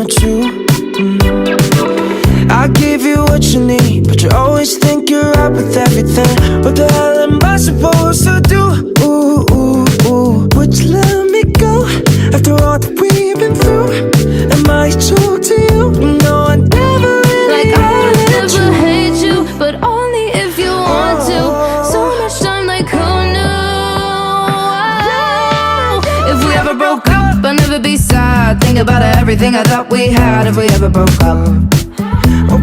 not you. I give you what you need, but you always think you're right with everything. What the hell am I supposed to do? Would you let me go after all that we've been through? Am I true to you? No, I never really like I would never hate you, but only if you want to. So much time, like who knew? If we ever broke up, I'd never be sad. Think about everything I thought we had. If we ever broke up, oh,